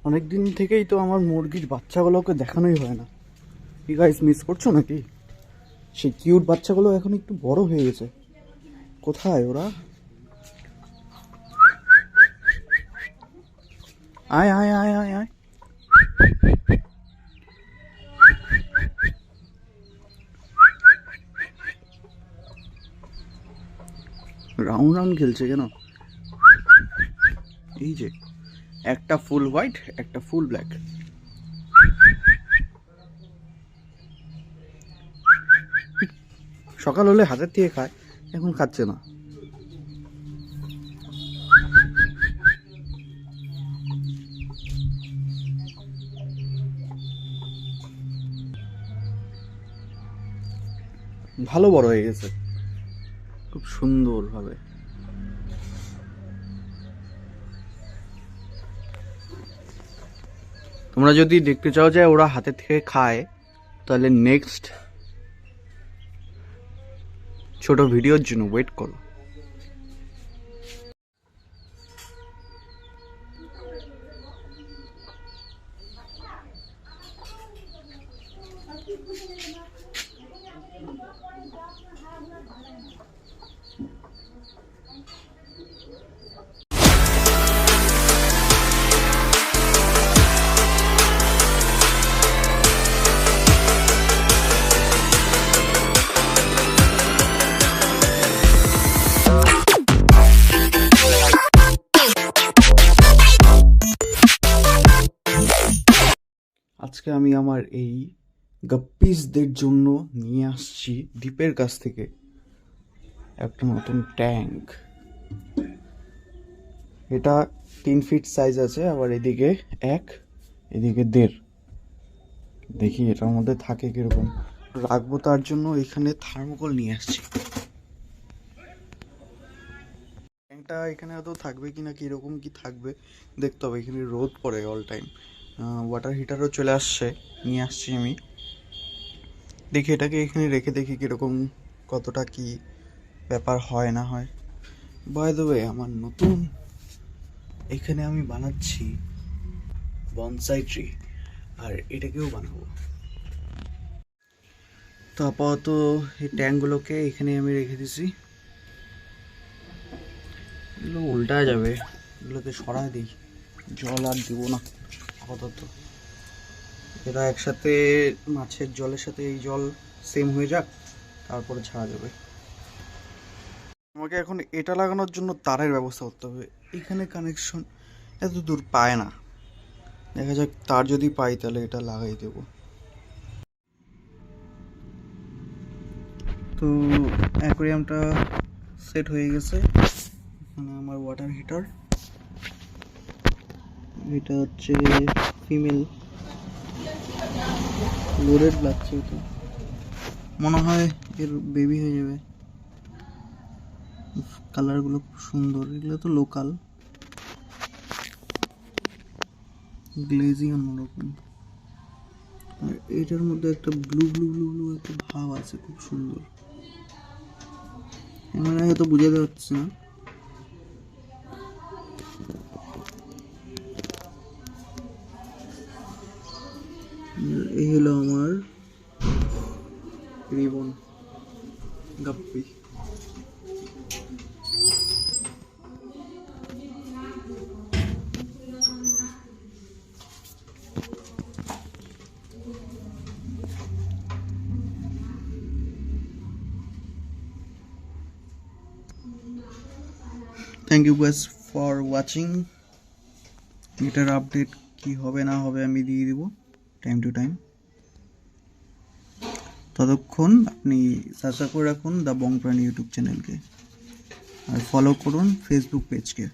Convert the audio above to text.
অনেক দিন থেকেই তো আমার মুরগির বাচ্চাগুলোকে দেখানোই হয় না। কি গাইস, মিস করছো নাকি? সেই কিউট বাচ্চাগুলো এখন একটু বড় হয়ে গেছে। কোথায় ওরা? আয় আয় আয় আয় আয়। রাউন্ড রাউন্ড খেলছে কেন? এই যে একটা ফুল হোয়াইট, একটা ফুল ব্ল্যাক। সকাল হলে হাতের থেকে খায়, এখন খাচ্ছে না। ভালো বড় হয়ে গেছে খুব সুন্দর ভাবে। তোমরা যদি দেখতে চাও যে ওরা হাতে থেকে খায়, তাহলে নেক্সট ছোট ভিডিওর জন্য ওয়েট করো। আজকে আমি আমার এই গাপ্পিসদের জন্য নিয়ে আসছি দ্বীপের কাছ থেকে একটা নতুন ট্যাঙ্ক। এটা 3 ফিট সাইজ আছে, আবার এদিকে 1, এদিকে 1.5। দেখি এটার মধ্যে থাকে কিরকম। রাখবো তার জন্য এখানে থার্মোকল নিয়ে আসছি। ট্যাঙ্কটা এখানে হয়তো থাকবে কিনা, কিরকম কি থাকবে দেখতে হবে। এখানে রোদ পড়ে অল টাইম। ওয়াটার হিটারও চলে আসছে, নিয়ে আসছি আমি। দেখি এটাকে এখানে রেখে দেখি কীরকম, কতটা কি ব্যাপার হয় না হয়। বাই দ্য ওয়ে, আমার নতুন এখানে আমি বানাচ্ছি বনসাই ট্রি, আর এটাকেও বানাবো। তো আপাতত এই ট্যাঙ্কগুলোকে এখানে আমি রেখে দিছি। এগুলো উল্টা যাবে, এগুলোকে সরাই দিই। জল আর দিব না আপাতত। এরা একসাথে মাছের জলের সাথে এই জল সেম হয়ে যাক, তারপরে ছাড়া যাবে। আমাকে এখন এটা লাগানোর জন্য তারের ব্যবস্থা করতে হবে। এখানে কানেকশন এত দূর পায় না, দেখা যাক তার যদি পাই তাহলে এটা লাগাই দেব। তো অ্যাকোয়ারিয়ামটা সেট হয়ে গেছে। এখানে আমার ওয়াটার হিটার, এটা হচ্ছে ফিমেল, লোডেড লাগছে। এটা মনে হয় এর বেবি হয়ে যাবে। কালারগুলো খুব সুন্দর, এগুলো তো লোকাল, গ্লেজি অন্যরকম। আর এটার মধ্যে একটা ব্লু ব্লু ব্লু ব্লু একটা ভাব আছে, খুব সুন্দর। এখানে হয়তো বোঝাতে যাচ্ছে না। এই হলো আমার ribbon guppy. Thank you guys for watching. এটার আপডেট কি হবে না হবে আমি দিয়ে দিব টাইম টু টাইম। ততক্ষণ আপনি সাবস্ক্রাইব করে রাখুন দ্য বং প্রাণী ইউটিউব চ্যানেলকে, আর ফলো করুন ফেসবুক পেজকে।